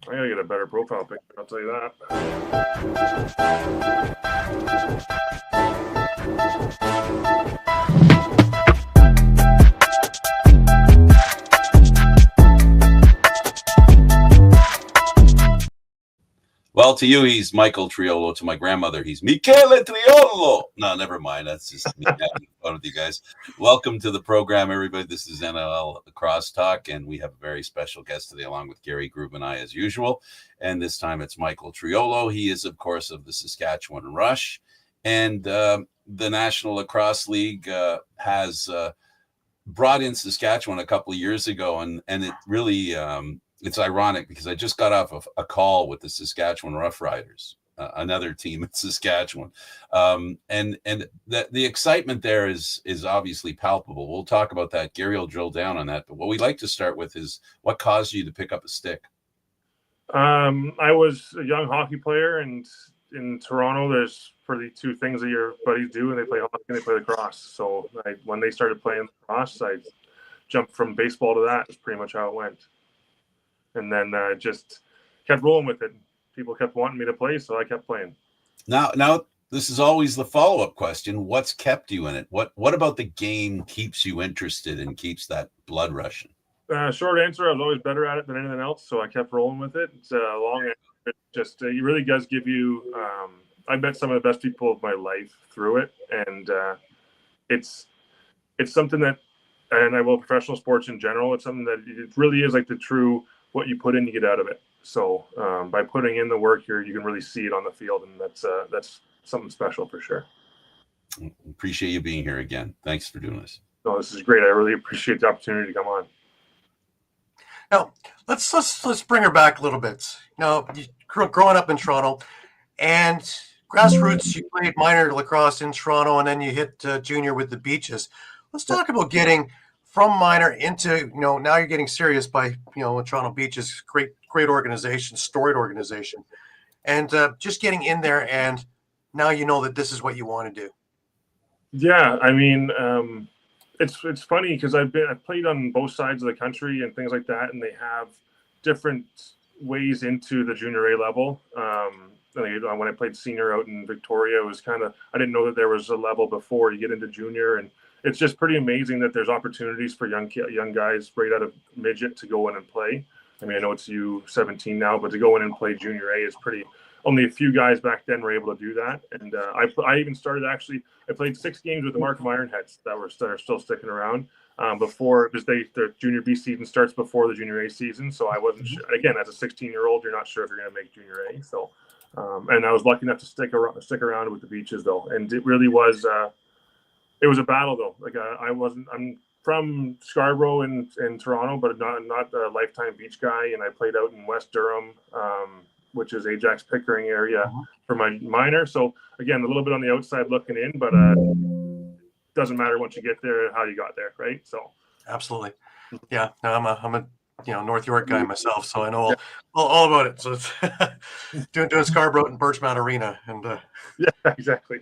I gotta get a better profile picture, I'll tell you that. Well, to you, he's Michael Triolo. To my grandmother, he's Michele Triolo. No, never mind. That's just me having fun with you guys. Welcome to the program, everybody. This is NLL Lacrosse Talk, and we have a very special guest today, along with Gary Groob and I, as usual. And this time it's Michael Triolo. He is, of course, of the Saskatchewan Rush. And the National Lacrosse League has brought in Saskatchewan a couple of years ago, and it really... it's ironic because I just got off of a call with the Saskatchewan Rough Riders, another team in Saskatchewan, and the excitement there is obviously palpable. We'll talk about that. Gary will drill down on that. But what we'd like to start with is what caused you to pick up a stick. I was a young hockey player, and in Toronto, there's pretty two things that your buddies do, and they play hockey and they play lacrosse. So when they started playing lacrosse, I jumped from baseball to that. That's pretty much how it went. And then just kept rolling with it. People kept wanting me to play, so I kept playing. Now, this is always the follow-up question. What's kept you in it? What about the game keeps you interested and keeps that blood rushing? Short answer, I was always better at it than anything else, so I kept rolling with it. It's a long answer. It really does give you I met some of the best people of my life through it, and it's something that, and I will professional sports in general, it's something that it really is like the true what you put in, you get out of it. So by putting in the work here, you can really see it on the field, and that's something special for sure. Appreciate you being here again. Thanks for doing this. No, this is great. I really appreciate the opportunity to come on. Now let's bring her back a little bit. Now, growing up in Toronto and grassroots, you played minor lacrosse in Toronto, and then you hit junior with the Beaches. Let's talk about getting from minor into, now you're getting serious by, Toronto Beaches, great organization, storied organization, and just getting in there, and now you know that this is what you want to do. Yeah, I mean, it's funny because I've played on both sides of the country and things like that, and they have different ways into the junior A level. When I played senior out in Victoria, it was I didn't know that there was a level before you get into junior, and it's just pretty amazing that there's opportunities for young guys right out of midget to go in and play. I mean, I know it's U17 now, but to go in and play junior A is pretty. Only a few guys back then were able to do that. And I even started I played 6 games with the Markham Ironheads that are still sticking around before, because their junior B season starts before the junior A season. So I wasn't sure. Again, as a 16-year-old, you're not sure if you're going to make junior A. So and I was lucky enough to stick around with the Beaches though, and it really was. It was a battle though. I'm from Scarborough in Toronto, but not a lifetime beach guy. And I played out in West Durham, which is Ajax Pickering area for my minor. So again, a little bit on the outside looking in, but doesn't matter once you get there how you got there, right? So absolutely, yeah. No, I'm a North York guy myself, so I know all about it. So it's doing Scarborough and Birchmount Arena, and yeah, exactly.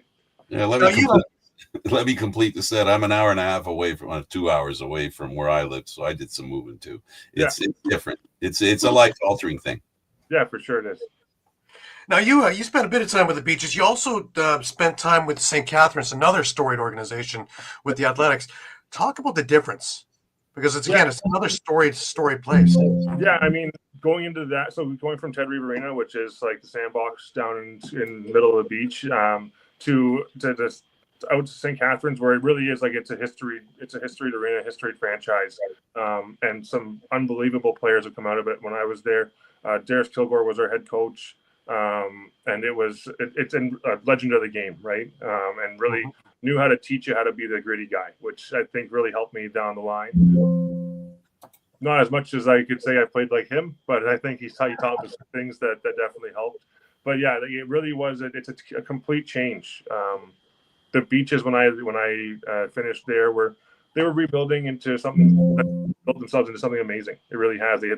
Yeah, let me complete the set. I'm an hour and a half away from 2 hours away from where I live, so I did some moving too. It's different. It's a life altering thing. Yeah, for sure it is. Now you spent a bit of time with the Beaches. You also spent time with St. Catharines, another storied organization with the Athletics. Talk about the difference, because it's another storied place. Yeah, I mean, going into that, so going from Ted Reeve Arena, which is like the sandbox down in the middle of the beach, to this out to St. Catharines, where it really is like it's a history arena, history franchise, and some unbelievable players have come out of it. When I was there, Darius Kilgore was our head coach, and it's a legend of the game, right? And really knew how to teach you how to be the gritty guy, which I think really helped me down the line. Not as much as I could say I played like him, but I think he taught me some things that definitely helped. But yeah, it really was. It's a complete change. The Beaches, when I finished there, they were rebuilding into something that built themselves into something amazing. It really has. They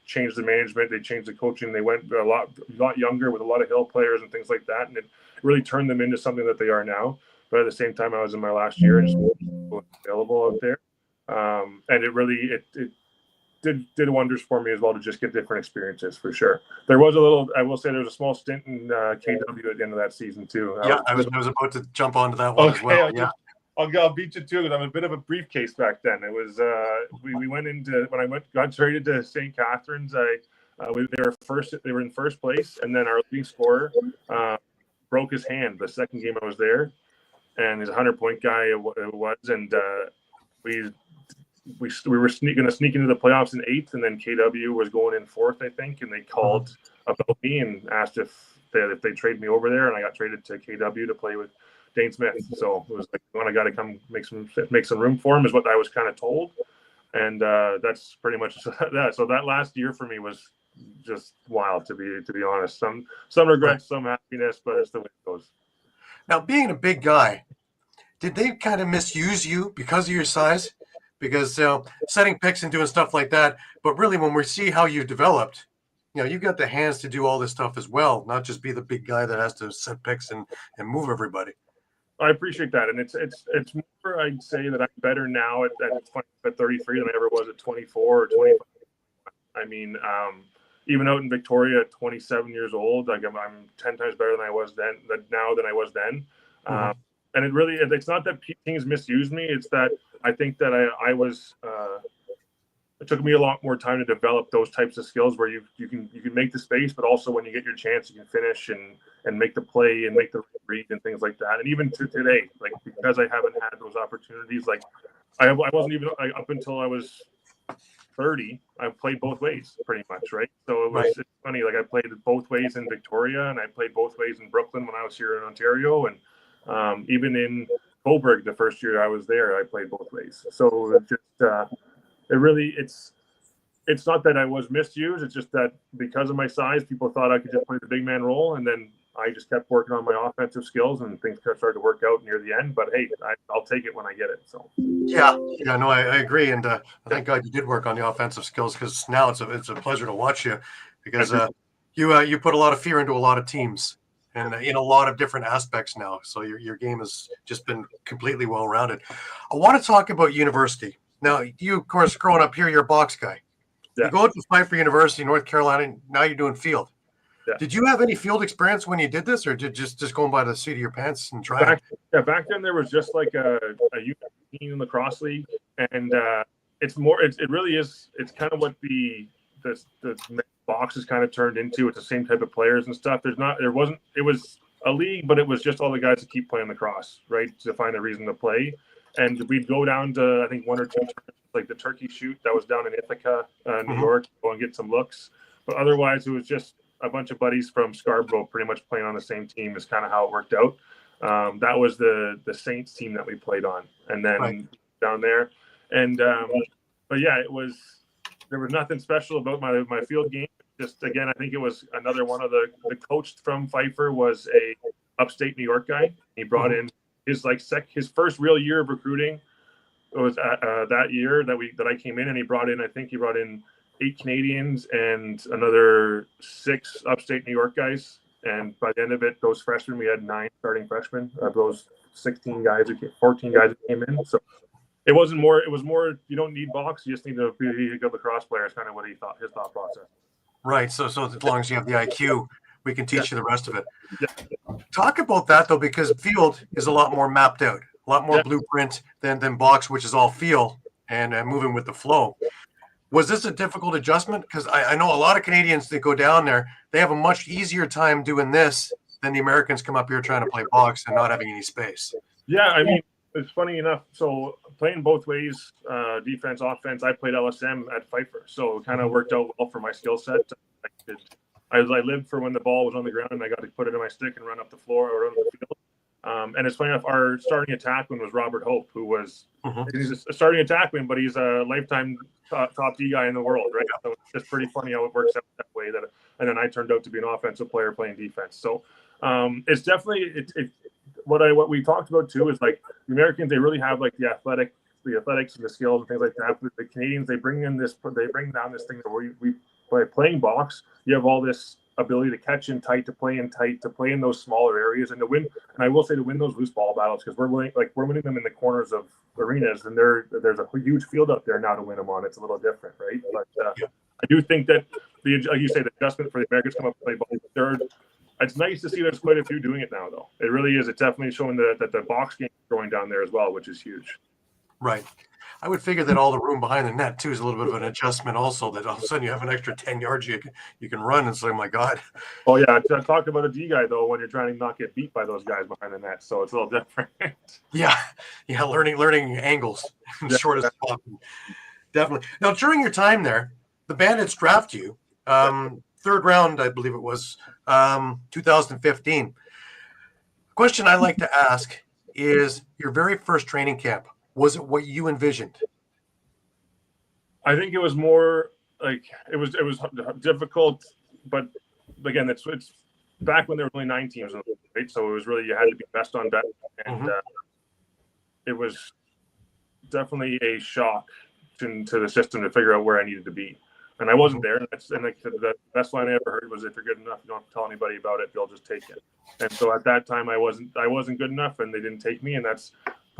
changed the management, they changed the coaching. They went a lot younger with a lot of Hill players and things like that, and it really turned them into something that they are now. But at the same time, I was in my last year and just available out there, and it really did wonders for me as well to just get different experiences for sure. There was a little, I will say, there was a small stint in KW at the end of that season too. I was about to jump onto that one as well. I'll beat you too, because I'm a bit of a briefcase back then. It was we went into, when I got traded to St. Catharines. They were in first place, and then our leading scorer broke his hand the second game I was there, and he's a 100-point guy. It was, and we were going to sneak into the playoffs in 8th, and then KW was going in 4th, I think, and they called about me and asked if they trade me over there, and I got traded to KW to play with Dane Smith. So it was like, when I got to come make some room for him, is what I was kind of told, and that's pretty much that. So that last year for me was just wild, to be honest. Some regrets, some happiness, but it's the way it goes. Now, being a big guy, did they kind of misuse you because of your size? Because setting picks and doing stuff like that, but really when we see how you developed, you've got the hands to do all this stuff as well, not just be the big guy that has to set picks and move everybody. I appreciate that, and it's more, I'd say, that I'm better now at 33 than I ever was at 24 or 25. I mean, even out in Victoria at 27 years old, like I'm 10 times better than I was then. Now than I was then. And it's not that teams misuse me. It's that I think that it took me a lot more time to develop those types of skills where you can make the space, but also when you get your chance, you can finish and make the play and make the read and things like that. And even to today, like, because I haven't had those opportunities, like I wasn't even up until I was 30, I played both ways pretty much, right? So it's funny, like I played both ways in Victoria, and I played both ways in Brooklyn when I was here in Ontario, and even in Coburg the first year I was there, I played both ways. So it's just it's not that I was misused, it's just that because of my size, people thought I could just play the big man role, and then I just kept working on my offensive skills, and things started to work out near the end. But hey, I'll take it when I get it. So I agree, and thank God you did work on the offensive skills, because now it's a pleasure to watch you, because you put a lot of fear into a lot of teams, and in a lot of different aspects now. So your game has just been completely well rounded. I want to talk about university. Now, you, of course, growing up here, you're a box guy. Yeah. You go out to Pfeiffer University, North Carolina, and now you're doing field. Yeah. Did you have any field experience when you did this, or did just going by the seat of your pants and trying? Back then there was just like a U15 lacrosse league, and it really is. It's kind of what the box has kind of turned into. It's the same type of players and stuff. It was a league, but it was just all the guys that keep playing lacrosse, right? To find a reason to play, and we'd go down to, I think, one or two tournaments, like the Turkey Shoot that was down in Ithaca, New York, go and get some looks. But otherwise, it was just a bunch of buddies from Scarborough pretty much playing on the same team is kind of how it worked out. That was the Saints team that we played on, and then down there. And but yeah, there was nothing special about my field game. Just, again, I think it was another one of the coach from Pfeiffer was a upstate New York guy. He brought in his first real year of recruiting. It was that year that I came in, and he brought in 8 Canadians and another 6 upstate New York guys. And by the end of it, those freshmen, we had 9 starting freshmen. Those 14 guys that came in. So it was more, you don't need box, you just need to be a good lacrosse player. Is kind of what his thought process. Right. So as long as you have the IQ, we can teach you the rest of it. Yeah. Talk about that, though, because field is a lot more mapped out, a lot more blueprint than box, which is all feel and moving with the flow. Was this a difficult adjustment? Because I know a lot of Canadians that go down there, they have a much easier time doing this than the Americans come up here trying to play box and not having any space. Yeah, I mean, it's funny enough. So playing both ways, defense, offense, I played LSM at Pfeiffer. So it kind of worked out well for my skill set. I lived for when the ball was on the ground and I got to put it in my stick and run up the floor or run up the field. And it's funny enough, our starting attackman was Robert Hope, who was he's a starting attackman, but he's a lifetime top D guy in the world, right? So it's just pretty funny how it works out that way. And then I turned out to be an offensive player playing defense. So it's definitely what we talked about too is like the Americans, they really have like the athletics and the skills and things like that. But the Canadians, they bring down this thing where we by playing box, you have all this ability to catch in tight, to play in those smaller areas, and to win. And I will say, to win those loose ball battles, because we're winning them in the corners of arenas, and there's a huge field out there now to win them on. It's a little different, right? But I do think that like you say, the adjustment for the Americans come up and play ball. It's nice to see there's quite a few doing it now, though. It really is. It's definitely showing that the box game is going down there as well, which is huge. Right. I would figure that all the room behind the net too is a little bit of an adjustment also, that all of a sudden you have an extra 10 yards you can run and say, oh my God. Oh yeah. I talked about a D guy though, when you're trying to not get beat by those guys behind the net. So it's a little different. Yeah. Learning angles short as possible. Definitely. Now, during your time there, the Bandits draft you, third round, I believe it was, 2015. Question I like to ask is, your very first training camp, was it what you envisioned? I think it was more like it was difficult, but again, it's back when there were only 9 teams, right? So it was really, you had to be best on best, and it was definitely a shock to the system to figure out where I needed to be, and I wasn't there. And the best line I ever heard was, "If you're good enough, you don't have to tell anybody about it; they'll just take it." And so at that time, I wasn't good enough, and they didn't take me, and that's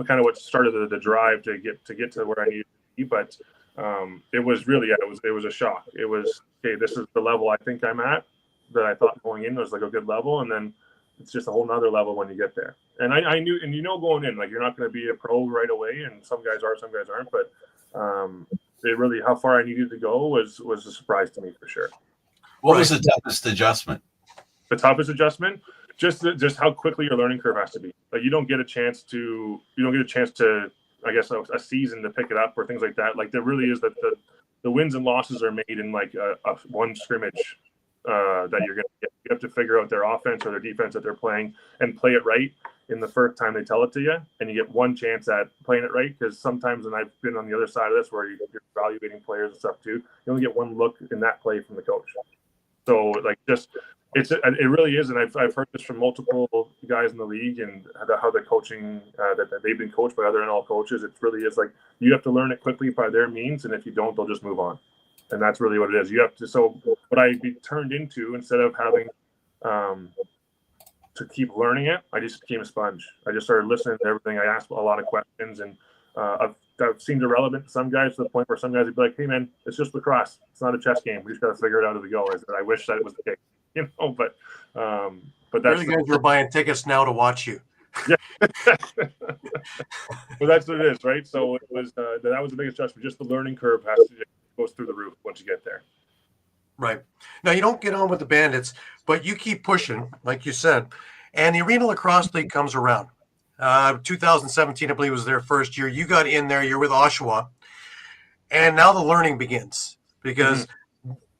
kind of what started the drive to get to where I needed to be. But it was really, it was a shock. It was, okay, this is the level I think I'm at, that I thought going in was like a good level, and then it's just a whole nother level when you get there. And I knew, and going in, like, you're not going to be a pro right away, and some guys are, some guys aren't. But it really, how far I needed to go was a surprise to me for sure. What was the toughest adjustment? The toughest adjustment? Just how quickly your learning curve has to be. Like, you don't get a chance to, I guess, a season to pick it up or things like that. Like, there really is that the wins and losses are made in like a one scrimmage that you're going to get. You have to figure out their offense or their defense that they're playing and play it right in the first time they tell it to you. And you get one chance at playing it right, because sometimes, and I've been on the other side of this, where you're evaluating players and stuff too, you only get one look in that play from the coach. So like, it really is, and I've heard this from multiple guys in the league, and how the coaching that they've been coached by other NLL coaches. It really is like, you have to learn it quickly by their means, and if you don't, they'll just move on. And that's really what it is. You have to. So what I turned into, instead of having to keep learning it, I just became a sponge. I just started listening to everything. I asked a lot of questions, and that seemed irrelevant to some guys, to the point where some guys would be like, "Hey man, it's just lacrosse. It's not a chess game. We just got to figure it out as we go." I wish that it was the case. But that's the guys who are buying tickets now to watch you. Yeah. Well, that's what it is, right? So it was that was the biggest adjustment. Just the learning curve goes through the roof once you get there. Right. Now, you don't get on with the Bandits, but you keep pushing, like you said, and the Arena Lacrosse League comes around. 2017, I believe, was their first year. You got in there. You're with Oshawa, and now the learning begins, because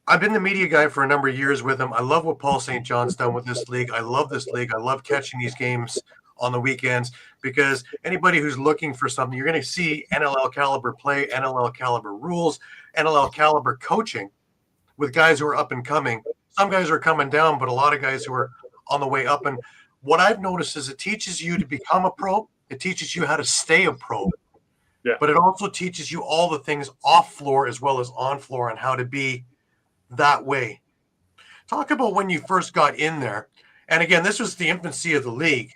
I've been the media guy for a number of years with him. I love what Paul St. John's done with this league. I love this league. I love catching these games on the weekends, because anybody who's looking for something, you're going to see NLL caliber play, NLL caliber rules, NLL caliber coaching with guys who are up and coming. Some guys are coming down, but a lot of guys who are on the way up. And what I've noticed is it teaches you to become a pro. It teaches you how to stay a pro. Yeah. But it also teaches you all the things off floor as well as on floor, and how to be that way. Talk about when you first got in there. And again, this was the infancy of the league,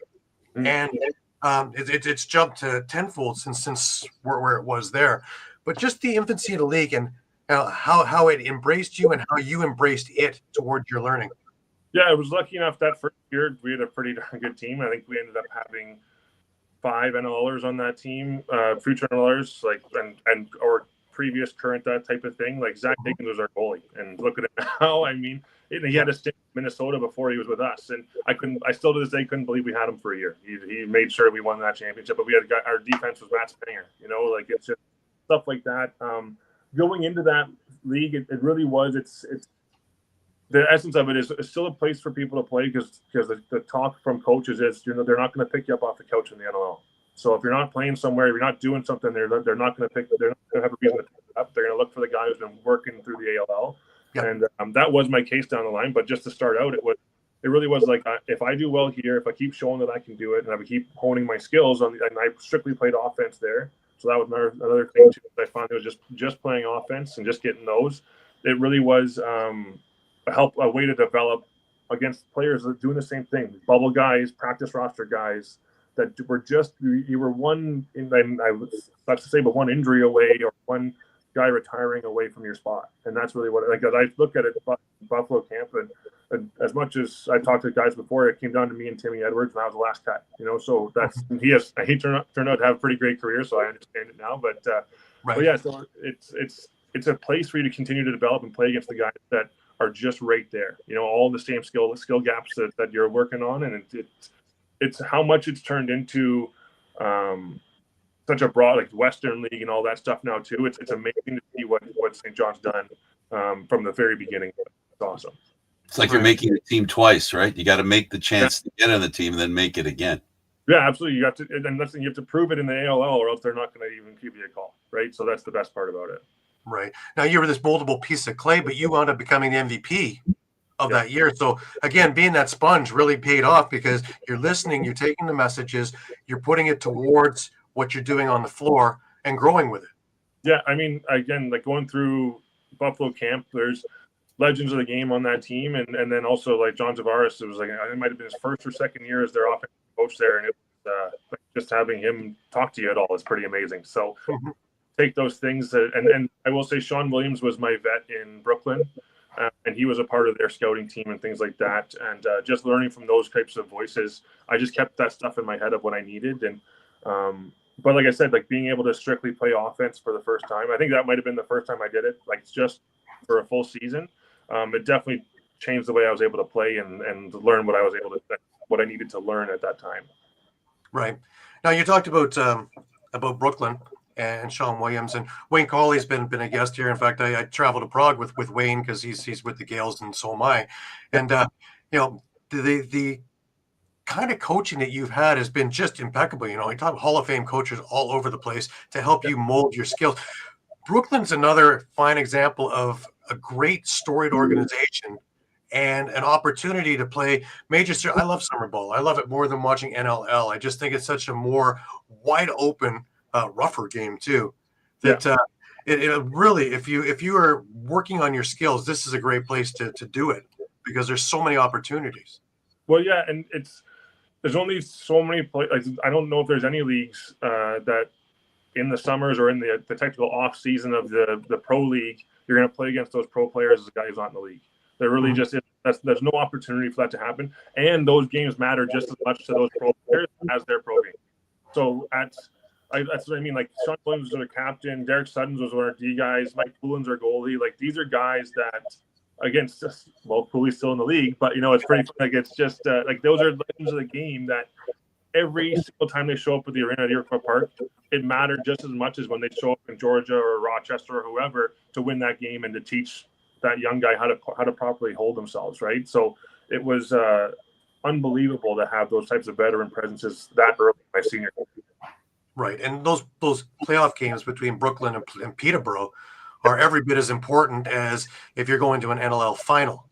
and it's jumped to tenfold since where it was there. But just the infancy of the league, and how it embraced you and how you embraced it towards your learning. Yeah, I was lucky enough that first year we had a pretty darn good team. I think we ended up having 5 NLLers on that team, future NLLers, like and or previous, current, that type of thing. Like Zach Higgins was our goalie, and look at it now. I mean, he had a stint in Minnesota before he was with us, and I still to this day couldn't believe we had him for a year. He made sure we won that championship, but we had our defense was Matt Springer. Like, it's just stuff like that. Going into that league, it really was. It's the essence of it is it's still a place for people to play, because the talk from coaches is they're not going to pick you up off the couch in the NLL. So if you're not playing somewhere, if you're not doing something, they're not going to have a reason to pick it up. They're going to look for the guy who's been working through the ALL. Yep. And that was my case down the line. But just to start out, it really was like, if I do well here, if I keep showing that I can do it, and I keep honing my skills and I strictly played offense there. So that was another thing too. I found it was just playing offense and just getting those. It really was a a way to develop against players that are doing the same thing. Bubble guys, practice roster guys that were just, you were one, and I would such to say, but one injury away or one guy retiring away from your spot. And that's really what, like, I look at it, Buffalo camp, and as much as I talked to guys before, it came down to me and Timmy Edwards, and I was the last cut, so that's, he turned out to have a pretty great career, so I understand it now, but yeah, so it's a place for you to continue to develop and play against the guys that are just right there, all the same skill gaps that you're working on. And it's how much it's turned into such a broad, like, Western League and all that stuff now too. It's amazing to see what St. John's done from the very beginning. It's awesome. It's like you're making a team twice, right? You got to make the chance to get on the team and then make it again. Yeah, absolutely. You have to, and you have to prove it in the ALL, or else they're not going to even give you a call, right? So that's the best part about it. Right. Now, you were this moldable piece of clay, but you wound up becoming the MVP of that year. So, again, being that sponge really paid off, because you're listening, you're taking the messages, you're putting it towards what you're doing on the floor and growing with it. Yeah, I mean, again, like, going through Buffalo camp, there's legends of the game on that team. And then also, like, John Tavares, it was like, it might have been his first or second year as their offensive coach there. And it was just having him talk to you at all is pretty amazing. So take those things. And I will say Sean Williams was my vet in Brooklyn. And he was a part of their scouting team and things like that. And just learning from those types of voices, I just kept that stuff in my head of what I needed. And but like I said, like, being able to strictly play offense for the first time, I think that might have been the first time I did it, like, just for a full season. It definitely changed the way I was able to play and learn what I needed to learn at that time. Right. Now, you talked about Brooklyn and Sean Williams, and Wayne Cawley's been a guest here. In fact, I traveled to Prague with Wayne, because he's with the Gales, and so am I. And the kind of coaching that you've had has been just impeccable. You talk about Hall of Fame coaches all over the place to help you mold your skills. Brooklyn's another fine example of a great storied organization and an opportunity to play major. I love summer ball. I love it more than watching NLL. I just think it's such a more wide open, rougher game too. That it really, if you are working on your skills, this is a great place to do it, because there's so many opportunities. Well, yeah, and there's only so many places. I don't know if there's any leagues that in the summers or in the technical off season of the pro league, you're going to play against those pro players as a guy who's not in the league. There really just is. There's no opportunity for that to happen, and those games matter just as much to those pro players as their pro game. So that's what I mean. Like, Sean Williams was our captain, Derek Suttons was one of our D guys, Mike Poulin's our goalie. Like, these are guys that, against Pooley's still in the league, but it's pretty fun. Like, it's just like, those are legends of the game that every single time they show up at the arena at Iroquois Park, it mattered just as much as when they show up in Georgia or Rochester or whoever to win that game and to teach that young guy how to properly hold themselves, right? So it was unbelievable to have those types of veteran presences that early in my senior year. Right, and those playoff games between Brooklyn and Peterborough are every bit as important as if you're going to an NLL final.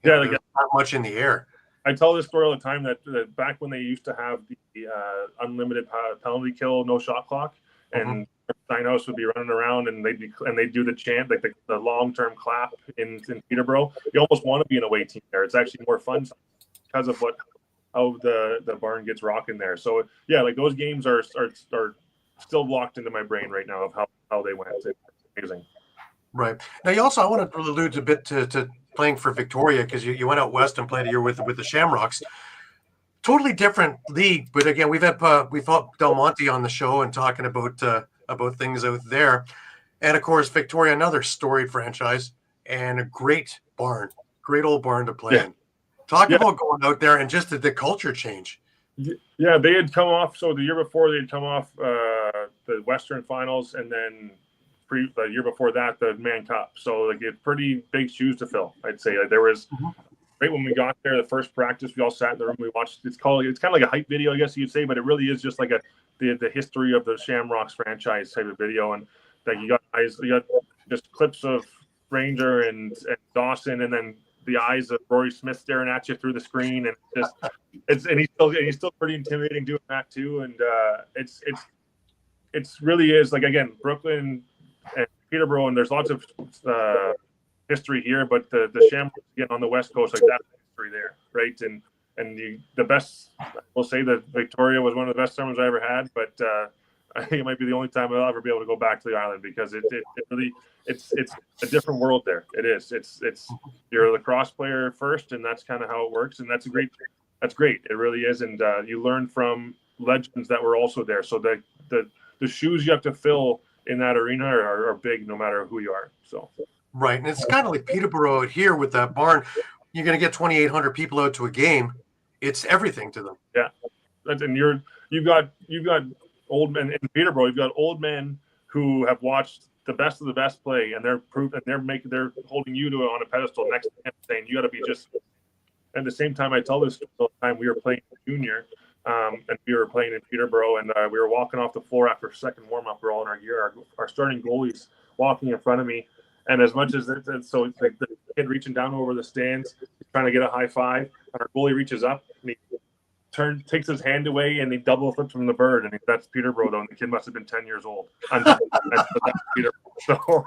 Like, not much in the air. I tell this story all the time that back when they used to have the unlimited penalty kill, no shot clock, and Steinhaus would be running around and they'd do the chant, like the long-term clap in Peterborough. You almost want to be an away team there. It's actually more fun because of how the barn gets rocking there. So yeah, like, those games are still locked into my brain right now of how they went. It's amazing. Right. Now, I want to allude a bit to playing for Victoria, because you went out west and played a year with the Shamrocks. Totally different league, but again, we've had Del Monte on the show and talking about things out there, and of course Victoria, another storied franchise and a great old barn to play in. Talk about going out there and just the culture change. Yeah, they had come off. So the year before they had come off the Western Finals, and then the year before that the Man Cup. So like, it's pretty big shoes to fill, I'd say. Like, there was. Right when we got there, the first practice, we all sat in the room. We watched. It's kind of like a hype video, I guess you'd say, but it really is just like the history of the Shamrocks franchise type of video. And like, you got just clips of Ranger and Dawson, and then the eyes of Rory Smith staring at you through the screen, and he's still pretty intimidating doing that too. And it's really is, like, again, Brooklyn and Peterborough, and there's lots of history here, but the Shamrocks again on the West Coast, like that's history there, right? And the best, we'll say that Victoria was one of the best summers I ever had, but I think it might be the only time I'll ever be able to go back to the island because it really it's a different world there. It is. It's you're a lacrosse player first, and that's kind of how it works, and that's great. It really is, and you learn from legends that were also there. So the shoes you have to fill in that arena are big, no matter who you are. So right, and it's kind of like Peterborough out here with that barn. You're going to get 2,800 people out to a game. It's everything to them. Yeah, and you've got old men in Peterborough. You've got old men who have watched the best of the best play, and they're holding you to on a pedestal next to them, saying you got to be just. At the same time, I tell this all the time. We were playing junior, and we were playing in Peterborough, and we were walking off the floor after second warm up. We're all in our gear. Our starting goalie's walking in front of me, and as much as so it's like the kid reaching down over the stands, trying to get a high five, and our goalie reaches up and he takes his hand away and he double flips from the bird, and that's Peterborough though, and the kid must have been 10 years old. That's Peterborough. So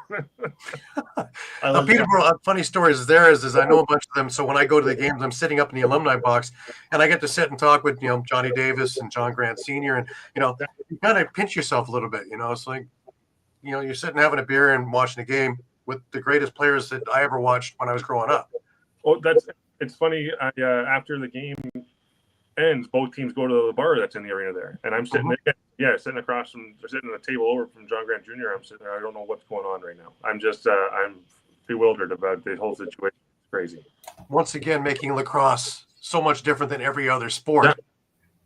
Peterborough, funny stories there is I know a bunch of them. So when I go to the games, I'm sitting up in the alumni box, and I get to sit and talk with Johnny Davis and John Grant Sr. And you kind of pinch yourself a little bit. It's like you're sitting having a beer and watching a game with the greatest players that I ever watched when I was growing up. Oh, it's funny. After the game ends, both teams go to the bar that's in the arena there, and I'm sitting there, sitting across from, sitting at the table over from John Grant Jr. I'm sitting there. I don't know what's going on right now. I'm just I'm bewildered about the whole situation. It's crazy. Once again, making lacrosse so much different than every other sport.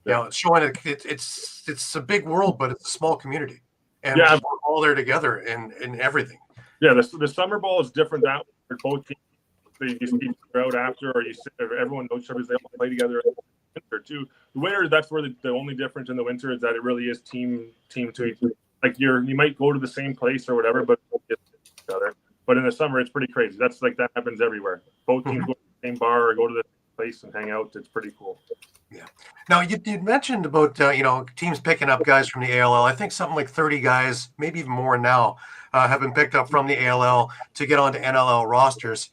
Yeah. It's showing it's a big world, but it's a small community, and we're all there together in everything. Yeah, the summer ball is different. That way, both teams you see each other out after, or everyone knows each other. They all play together. Winter too. The winter, that's where the only difference in the winter is that it really is team to each. Like you might go to the same place or whatever, but each other. But in the summer, it's pretty crazy. That's like that happens everywhere. Both teams go to the same bar or go to the place and hang out. It's pretty cool. Yeah. Now you mentioned about teams picking up guys from the ALL. I think something like 30 guys, maybe even more now, have been picked up from the ALL to get onto NLL rosters.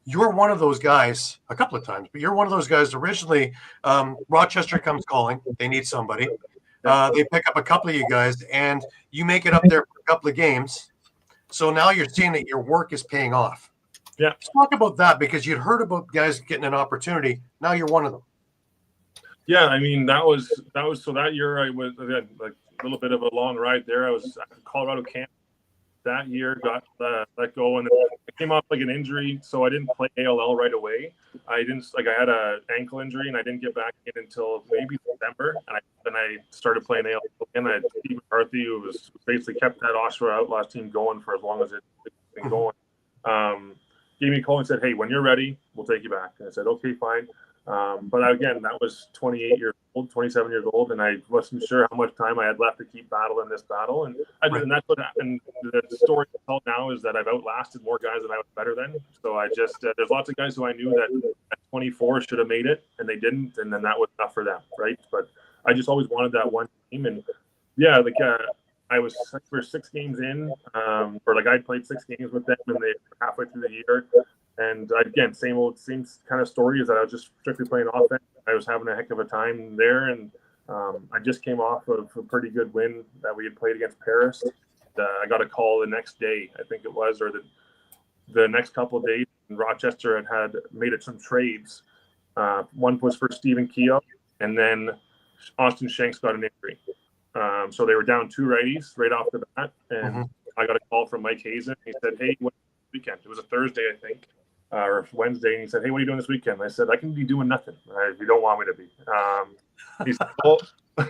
You're one of those guys a couple of times, but you're one of those guys originally. Rochester comes calling. They need somebody. They pick up a couple of you guys, and you make it up there for a couple of games. So now you're seeing that your work is paying off. Yeah. Let's talk about that, because you'd heard about guys getting an opportunity. Now you're one of them. Yeah, I mean, that was so that year I was like a little bit of a long ride there. I was at Colorado camp that year, got let go, and I came off like an injury, so I didn't play ALL right away. I had a ankle injury, and I didn't get back in until maybe December, and then I started playing ALL again. I had Steve McCarthy, who was basically kept that Oshawa Outlaws team going for as long as it's been going. Gave me a call and said, "Hey, when you're ready, we'll take you back." And I said, "Okay, fine." But again, that was 27 years old, and I wasn't sure how much time I had left to keep battling this battle. And that's what happened. The story I tell now is that I've outlasted more guys than I was better than. So I just there's lots of guys who I knew that at 24 should have made it, and they didn't, and then that was enough for them, right? But I just always wanted that one team, and we're 6 games in, or like I played 6 games with them, and they were halfway through the year. And again, same kind of story is that I was just strictly playing offense. I was having a heck of a time there, and I just came off of a pretty good win that we had played against Paris. I got a call the next day, I think it was, or the next couple of days. And Rochester had made some trades. One was for Stephen Keogh, and then Austin Shanks got an injury. So they were down 2 righties right off the bat, and I got a call from Mike Hazen. He said, "Hey, what weekend?" It was a Thursday, I think. Or Wednesday, and he said, "Hey, what are you doing this weekend?" I said, "I can be doing nothing if you don't want me to be." He said, "Well,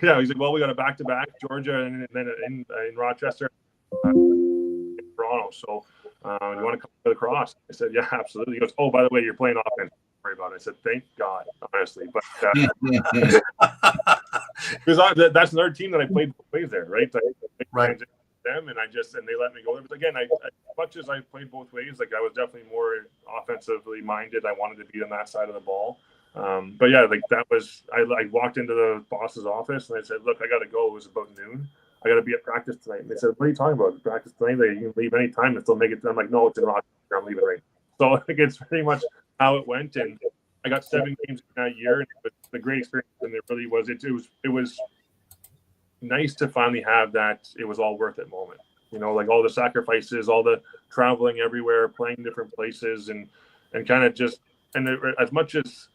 yeah." He's like, "Well, we got a back-to-back, Georgia, and then in Rochester, in Toronto. So, you want to come to the Cross?" I said, "Yeah, absolutely." He goes, "Oh, by the way, you're playing offense. Don't worry about it." I said, "Thank God, honestly." But because that's another team that I played both ways there, right? Right. Them and they let me go there. But again, I as much as I played both ways, like I was definitely more offensively minded. I wanted to be on that side of the ball. But yeah, like that was I walked into the boss's office and I said, "Look, I got to go." It was about noon. I got to be at practice tonight. And they said, "What are you talking about? Practice tonight? You can leave anytime and still make it." I'm like, "No, it's in Rochester. I'm leaving right now." So I think it's pretty much how it went. And I got 7 games in that year, and it was a great experience. And it really was. It was nice to finally have that. It was all worth it moment. Like all the sacrifices, all the traveling everywhere, playing different places, and kind of just as much as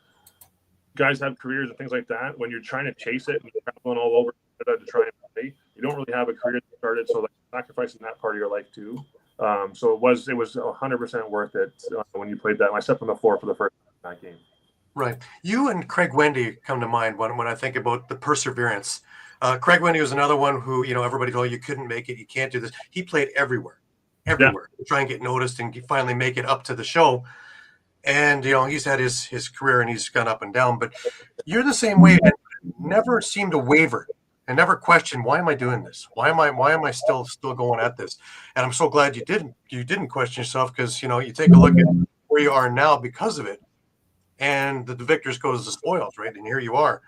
guys have careers and things like that, when you're trying to chase it and you're traveling all over to try and play, you don't really have a career that started. So like sacrificing that part of your life too. So it was 100% worth it when you played that. I stepped on the floor for the first time in that game. Right. You and Craig Wendy come to mind when I think about the perseverance. Craig Wendy was another one who, everybody told you couldn't make it, you can't do this. He played everywhere to try and get noticed and finally make it up to the show. And, he's had his career and he's gone up and down, but you're the same way. And never seemed to waver and never questioned, why am I doing this? Why am I still going at this? And I'm so glad you didn't question yourself, because, you take a look at where you are now because of it. And the victors goes the spoils, right? And here you are.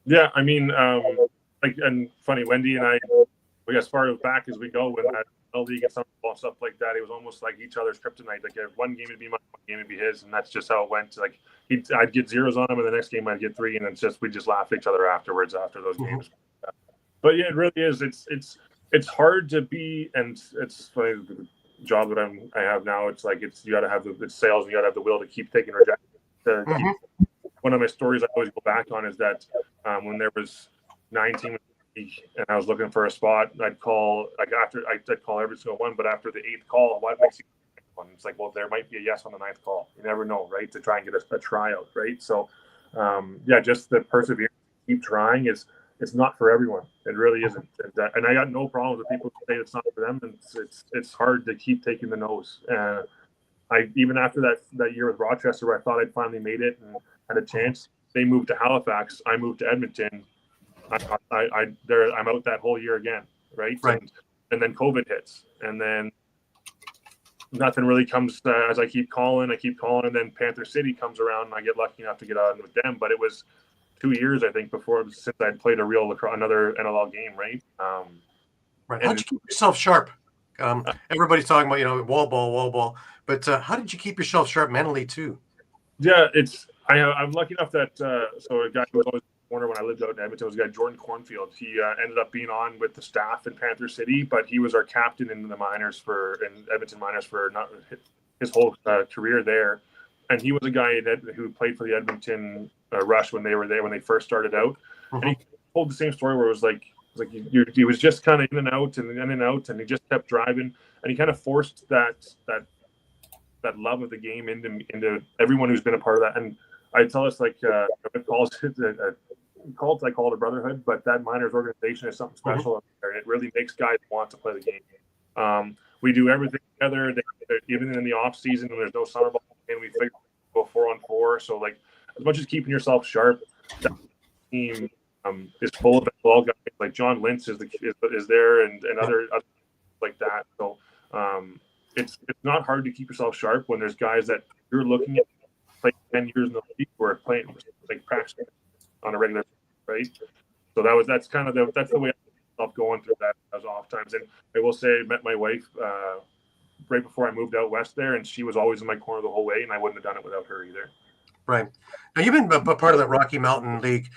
Yeah, I mean, and funny, Wendy and I, we got as far back as we go when that league and stuff like that. It was almost like each other's kryptonite. Like one game would be mine, one game would be his, and that's just how it went. Like I'd get zeros on him, and the next game I'd get 3, and we just laugh at each other afterwards after those games. But yeah, it really is. It's hard to be, and it's funny. The job that I have now, it's like you got to have the sales, and you got to have the will to keep taking rejections. One of my stories I always go back on is that when there was 9 teams and I was looking for a spot, I'd call I'd call every single one, but after the 8th call, what makes you one? It's like, well, there might be a yes on the 9th call. You never know, right? To try and get a tryout, right? So, just the perseverance, keep trying it's not for everyone. It really isn't. And I got no problem with people who say it's not for them. And it's hard to keep taking the nose. Even after that year with Rochester, where I thought I'd finally made it and had a chance, they moved to Halifax. I moved to Edmonton. I'm out that whole year again, right? And then COVID hits, and then nothing really comes as I keep calling, and then Panther City comes around, and I get lucky enough to get on with them. But it was 2 years, I think, since I'd played another NLL game, right? Right. How'd you keep yourself sharp? Everybody's talking about wall ball, but how did you keep yourself sharp mentally too? Yeah, I'm lucky enough that so a guy who was always in the corner when I lived out in Edmonton was a guy, Jordan Cornfield. He ended up being on with the staff in Panther City, but he was our captain in the minors in Edmonton minors for not his whole career there. And he was a guy who played for the Edmonton Rush when they were there when they first started out. And he told the same story where it was like he was just kind of in and out, and he just kept driving, and he kind of forced that love of the game into everyone who's been a part of that. And I tell us I call it a brotherhood, but that minors organization is something special up there, and it really makes guys want to play the game. We do everything together, even in the off season when there's no summer ball, and we figure go 4-on-4. So like as much as keeping yourself sharp, that team is full of all guys like John Lintz is there and other like that. So it's not hard to keep yourself sharp when there's guys that you're looking at play 10 years in the league who are playing like practicing on a regular, right? So that's the way I myself going through those off times. And I will say I met my wife right before I moved out west there, and she was always in my corner the whole way, and I wouldn't have done it without her either. Right. Now you've been a part of that Rocky Mountain League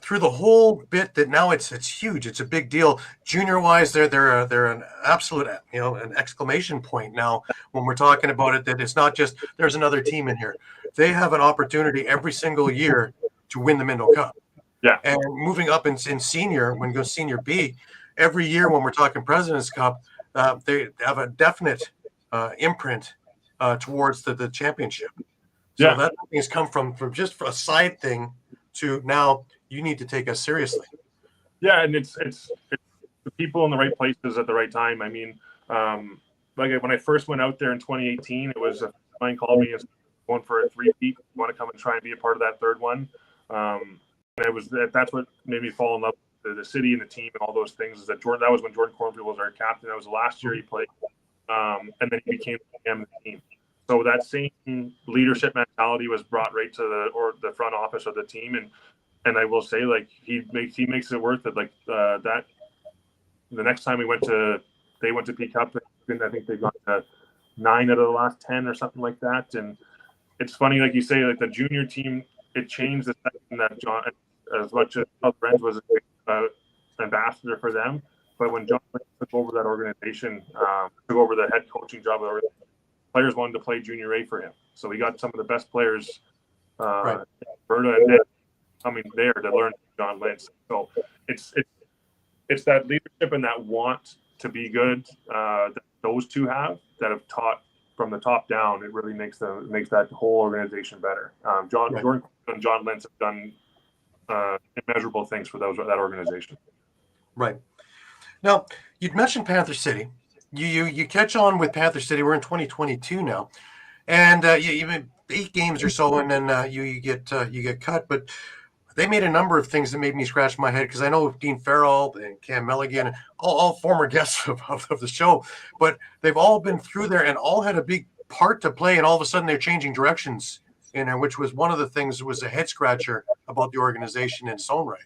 through the whole bit. That now it's huge. It's a big deal. Junior wise, they're an absolute an exclamation point now when we're talking about it. That it's not just there's another team in here. They have an opportunity every single year to win the Minto Cup. Yeah. And moving up in senior, when you go senior B, every year when we're talking President's Cup, they have a definite imprint towards the championship. So that has come from just a side thing to now you need to take us seriously. Yeah, and it's the people in the right places at the right time. I mean, like when I first went out there in 2018, it was a client called me and going for a 3-peat. You want to come and try and be a part of that third one? And that's what made me fall in love with the city and the team and all those things. Is that that was when Jordan Cornfield was our captain. That was the last year he played, and then he became the GM of the team. So that same leadership mentality was brought right to the front office of the team, and I will say, like he makes it worth it. Like that, the next time they went to P Cup, I think they've gone to 9 out of the last 10 or something like that. And it's funny, like you say, like the junior team, it changed the second that John, as much as Brent was an ambassador for them, but when John took over that organization, took over the head coaching job, players wanted to play junior A for him. So he got some of the best players in Alberta and then coming there to learn from John Lynch. So it's that leadership and that want to be good that those two have, that have taught from the top down. It really makes that whole organization better. Jordan and John Lynch have done immeasurable things for that organization. Right. Now, you'd mentioned Panther City. You catch on with Panther City. We're in 2022 now, and you made 8 games or so, and then you get cut. But they made a number of things that made me scratch my head, because I know Dean Farrell and Cam Milligan, all former guests of the show, but they've all been through there and all had a big part to play. And all of a sudden, they're changing directions, which was one of the things that was a head scratcher about the organization in its own right.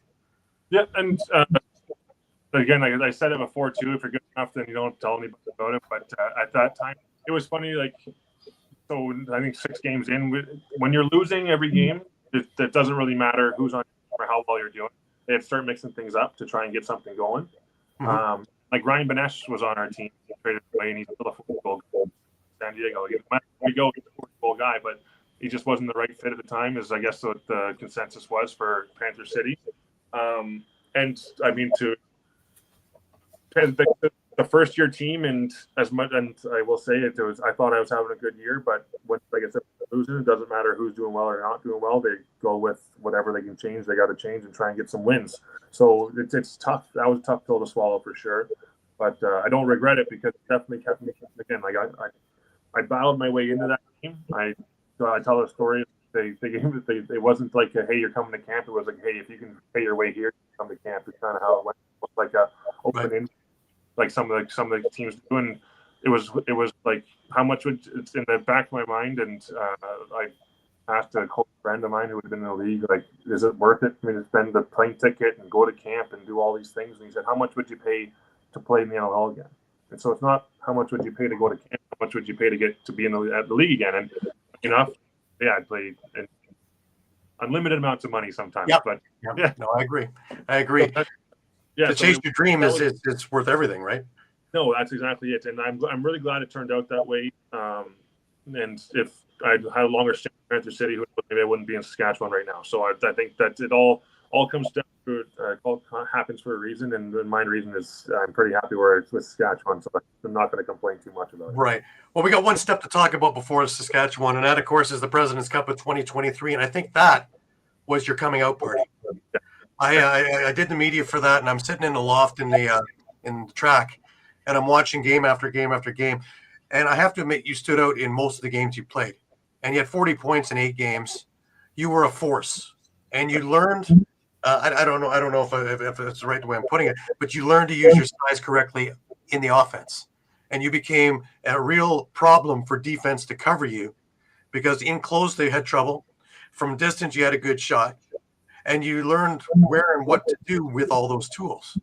Yeah, and again, like I said it before too, if you're good enough, then you don't tell anybody about it. But at that time, it was funny. Like, so I think 6 games in, when you're losing every game, it doesn't really matter who's on or how well you're doing. They have to start mixing things up to try and get something going. Mm-hmm. Like Ryan Benesh was on our team, he traded away, and he's still a 40-goal goal. San Diego, he's a 40-goal guy, but he just wasn't the right fit at the time, as I guess what the consensus was for Panther City. And I mean, to the first year team, and as much, and I will say it was, I thought I was having a good year, but when, like I said, losing, it doesn't matter who's doing well or not doing well. They go with whatever they can change. They got to change and try and get some wins. So it's tough. That was a tough pill to swallow for sure, but I don't regret it, because it definitely kept me again. Like I battled my way into that team. I tell a story. It wasn't like hey, you're coming to camp. It was like, hey, if you can pay your way here, come to camp. It's kind of how it went. It was like a open in, like some of the teams do. And it was like, how much would, it's in the back of my mind. And I asked a close friend of mine who had been in the league, like, is it worth it for me to spend the plane ticket and go to camp and do all these things? And he said, how much would you pay to play in the NLL again? And so it's not how much would you pay to go to camp, how much would you pay to get to be at the league again? And enough, yeah, I played unlimited amounts of money sometimes. Yep. But yeah, no, I agree. To chase your dream is worth everything, right? No, that's exactly it. And I'm really glad it turned out that way. And if I had a longer stay in Panther City, maybe I wouldn't be in Saskatchewan right now. So I think that it all comes down to all happens for a reason, and my reason is I'm pretty happy where it's with Saskatchewan, so I'm not going to complain too much about it. Right. Well, we got one step to talk about before Saskatchewan, and that, of course, is the President's Cup of 2023, and I think that was your coming out party. Yeah. I did the media for that, and I'm sitting in the loft in the track, and I'm watching game after game after game, and I have to admit, you stood out in most of the games you played, and you had 40 points in 8 games. You were a force, and you learned. I don't know if it's the right way I'm putting it, but you learned to use your size correctly in the offense, and you became a real problem for defense to cover you, because in close they had trouble. From distance, you had a good shot, and you learned where and what to do with all those tools,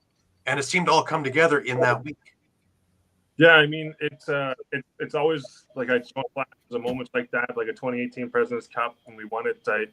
and it seemed to all come together in that week. Yeah, I mean, it's always like I saw flashes of moments like that, like a 2018 President's Cup when we won it. I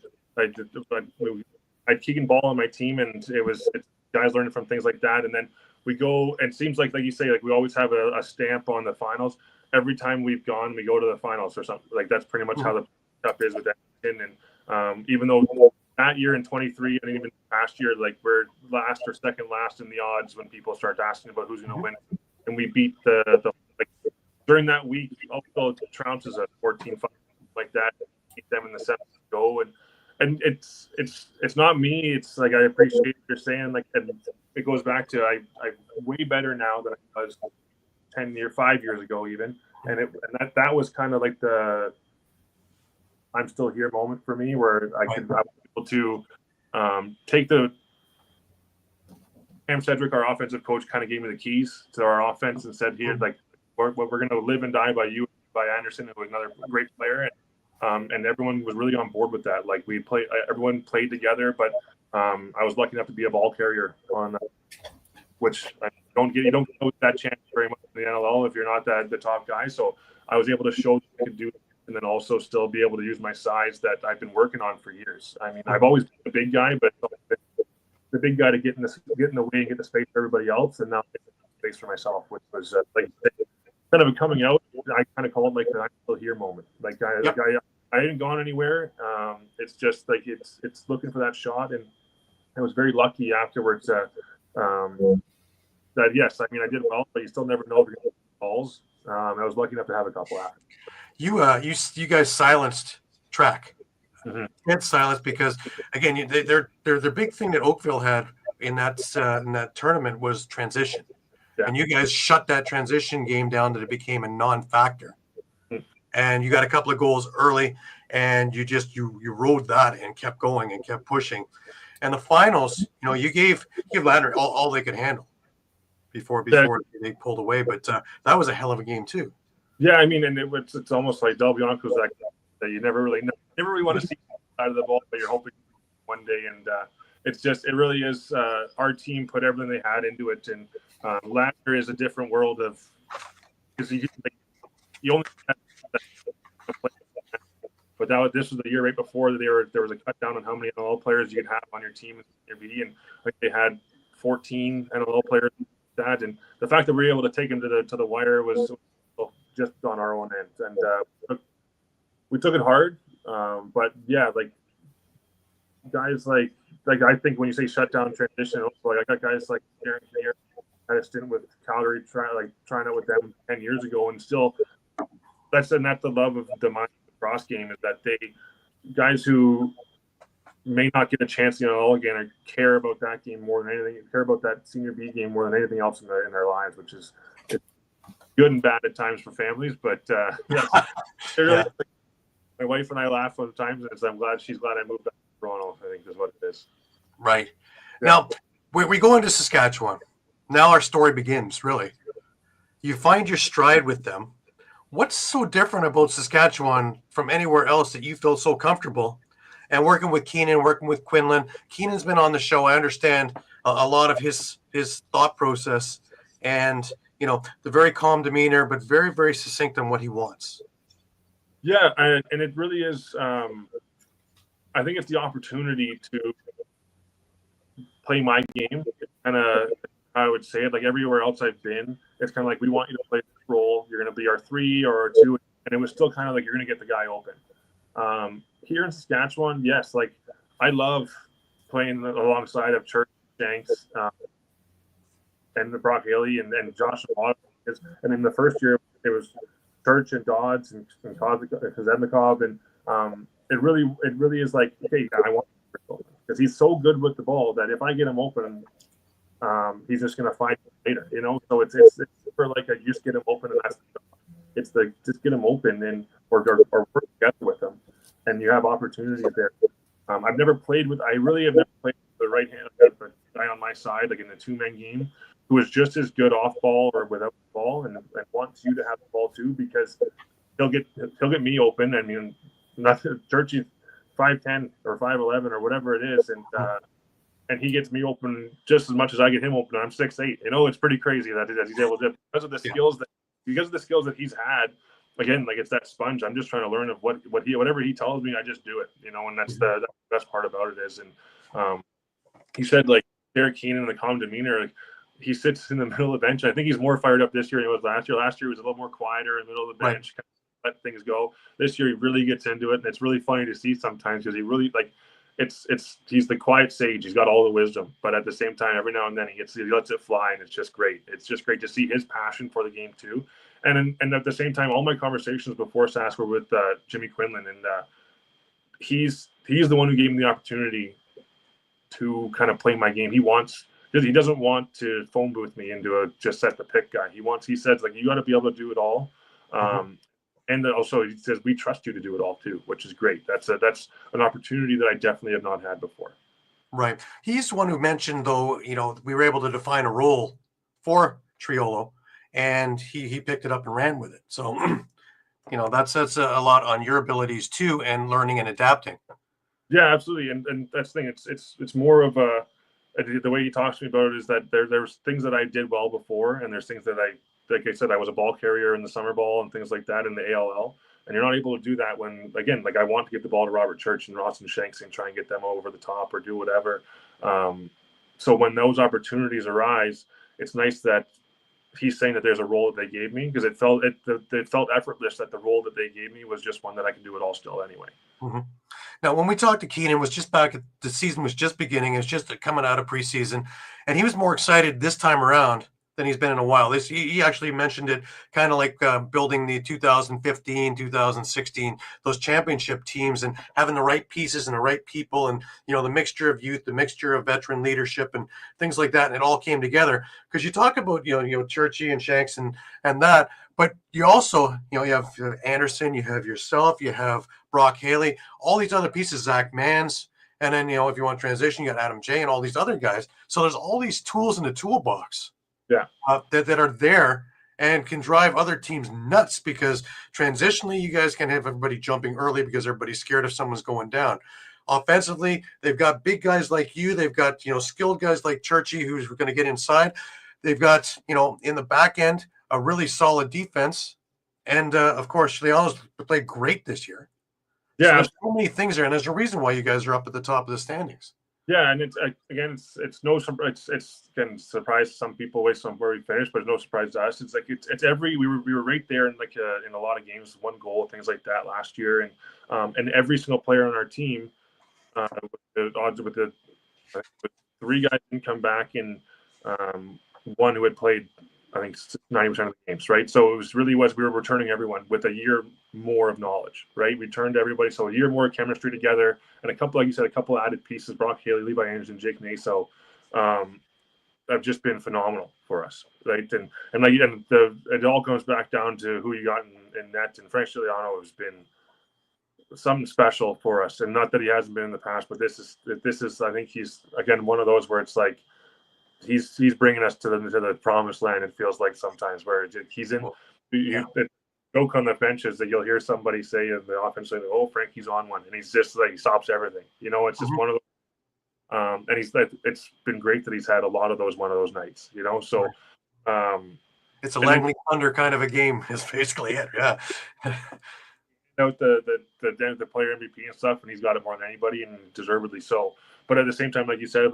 had Keegan Ball on my team, and it's guys learning from things like that. And then we go, and it seems like you say, like we always have a stamp on the finals. Every time we've gone, we go to the finals or something. Like that's pretty much how the cup is with Edmonton. And even though that year in 23, and even last year, like we're last or second last in the odds when people start asking about who's going to win. And we beat the during that week, also Trounce is a 14-5 like that, beat them in the seventh go. And it's not me. It's like I appreciate what you're saying. Like, and it goes back to I'm way better now than I was 5 years ago even. And that was kind of like the I'm still here moment for me, where I was able to take the Cam Cedric, our offensive coach, kind of gave me the keys to our offense and said, "Here, like we're going to live and die by you, by Anderson, who was another great player." And everyone was really on board with that. Like everyone played together, but I was lucky enough to be a ball carrier on which you don't get that chance very much in the NLL if you're not the top guy. So I was able to show that I could do it, and then also still be able to use my size that I've been working on for years. I mean, I've always been a big guy, but the big guy to get in the way and get the space for everybody else, and now get the space for myself, which was like kind of a coming out. I kind of call it like the I'm still here moment. Like I didn't gone anywhere. It's just like it's looking for that shot, and I was very lucky afterwards that yes, I mean I did well, but you still never know if you're going to get balls. I was lucky enough to have a couple after. You guys silenced track. Mm-hmm. It's silenced because again, their big thing that Oakville had in that tournament was transition, and you guys shut that transition game down that it became a non-factor. And you got a couple of goals early, and you rode that and kept going and kept pushing. And the finals, you gave Ladner all they could handle before they pulled away. But that was a hell of a game too. Yeah, I mean, and it's almost like Del Bianco's that you never really want to see side of the ball, but you're hoping one day. And it really is. Our team put everything they had into it, and Ladner is a different world of because you only. But this was the year right before that there was a cut down on how many NLL players you could have on your team in your B, and like they had 14 NLL players. And the fact that we were able to take him to the wire was just on our own end, and we took it hard. But yeah, like guys like I think when you say shutdown transition, also, I got guys like Darren Kinnear, had a stint with Calgary trying out with them 10 years ago, and still. That's the love of the mind cross game is that guys who may not get a chance again or care about that game more than anything, care about that senior B game more than anything else in their lives, which is good and bad at times for families. But really, my wife and I laugh sometimes, and she's glad I moved back to Toronto. I think is what it is. Right. Yeah. Now we go into Saskatchewan. Now our story begins. Really, you find your stride with them. What's so different about Saskatchewan from anywhere else that you feel so comfortable? And working with Keenan, working with Quinlan. Keenan's been on the show. I understand a lot of his thought process and, the very calm demeanor, but very, very succinct on what he wants. Yeah, and it really is. I think it's the opportunity to play my game. Kind of, I would say it like everywhere else I've been. It's kind of like we want you to play this role. You're going to be our 3 or our 2, and it was still kind of like you're going to get the guy open. Here in Saskatchewan, yes, like I love playing alongside of Church, Shanks, and the Brock Haley and Josh and and in the first year it was Church and Dodds and Kozednikov, and it really is like, okay, I want him open because he's so good with the ball that if I get him open. He's just going to find it later, So it's for like you just get him open, and it's just get him open and or work together with him, and you have opportunities there. I've never played with. I really have never played with the right hand guy on my side, like in the 2-man game, who is just as good off ball or without the ball, and wants you to have the ball too because he'll get me open. I mean, nothing. Churchy's 5'10" or 5'11" or whatever it is, and he gets me open just as much as I get him open. I'm 6'8". It's pretty crazy that he's able to because of the skills that he's had. Again, like it's that sponge. I'm just trying to learn of whatever he tells me, I just do it. And that's the best part about it is. And he said like Derek Keenan, the calm demeanor, like he sits in the middle of the bench. I think he's more fired up this year than he was last year. Last year he was a little more quieter in the middle of the bench, kind of let things go. This year he really gets into it, and it's really funny to see sometimes because he really like. He's the quiet sage. He's got all the wisdom, but at the same time, every now and then he lets it fly, and it's just great. It's just great to see his passion for the game too. And at the same time, all my conversations before Sask were with Jimmy Quinlan, and he's the one who gave me the opportunity to kind of play my game. Because he doesn't want to phone booth me into a just set the pick guy. He says like you got to be able to do it all. And also, he says, we trust you to do it all, too, which is great. That's an opportunity that I definitely have not had before. Right. He's the one who mentioned, though, we were able to define a role for Triolo, and he picked it up and ran with it. So, that sets a lot on your abilities, too, and learning and adapting. Yeah, absolutely. And that's the thing. It's more of the way he talks to me about it is that there's things that I did well before, and there's things that like I said, I was a ball carrier in the summer ball and things like that in the ALL. And you're not able to do that when, again, like I want to get the ball to Robert Church and Ross and Shanks and try and get them over the top or do whatever. So when those opportunities arise, it's nice that he's saying that there's a role that they gave me, because it felt effortless that the role that they gave me was just one that I can do it all still anyway. Mm-hmm. Now, when we talked to Keenan, was just back, the season was just beginning. It was just coming out of preseason, and he was more excited this time around than he's been in a while. He actually mentioned it kind of like building the 2015, 2016, those championship teams, and having the right pieces and the right people, and the mixture of youth, the mixture of veteran leadership, and things like that. And it all came together, because you talk about Churchy and Shanks and that, but you also you have Anderson, you have yourself, you have Brock Haley, all these other pieces, Zach Mans. And then, if you want transition, you got Adam J and all these other guys. So there's all these tools in the toolbox. Yeah, that are there and can drive other teams nuts, because transitionally you guys can have everybody jumping early because everybody's scared if someone's going down. Offensively, they've got big guys like you. They've got skilled guys like Churchy who's going to get inside. They've got in the back end a really solid defense, and of course they always played great this year. Yeah, so there's so many things there, and there's a reason why you guys are up at the top of the standings. Yeah, and it's again surprise to some people based on where we finished, but it's no surprise to us. It's like it's every we were right there in in a lot of games, one goal, things like that last year, and every single player on our team, with the three guys didn't come back, and one who had played I think 90% of the games, right? So it we were returning everyone with a year more of knowledge, right? We turned everybody, so a year more chemistry together, and a couple, like you said, a couple added pieces. Brock Haley, Levi Anderson, Jake Naso, have just been phenomenal for us, right? It all comes back down to who you got in net, and Frank Giuliano has been something special for us, and not that he hasn't been in the past, but this is I think he's again one of those where it's like he's bringing us to the promised land. It feels like sometimes where he's in. Joke on the benches that you'll hear somebody say in the offense, like, "Oh, Frankie's on one," and he's just like he stops everything. It's just one of those. And it's been great that he's had a lot of those nights. So it's a Langley Thunder kind of a game. Is basically it. Yeah. The player MVP and stuff, and he's got it more than anybody, and deservedly so. But at the same time, like you said,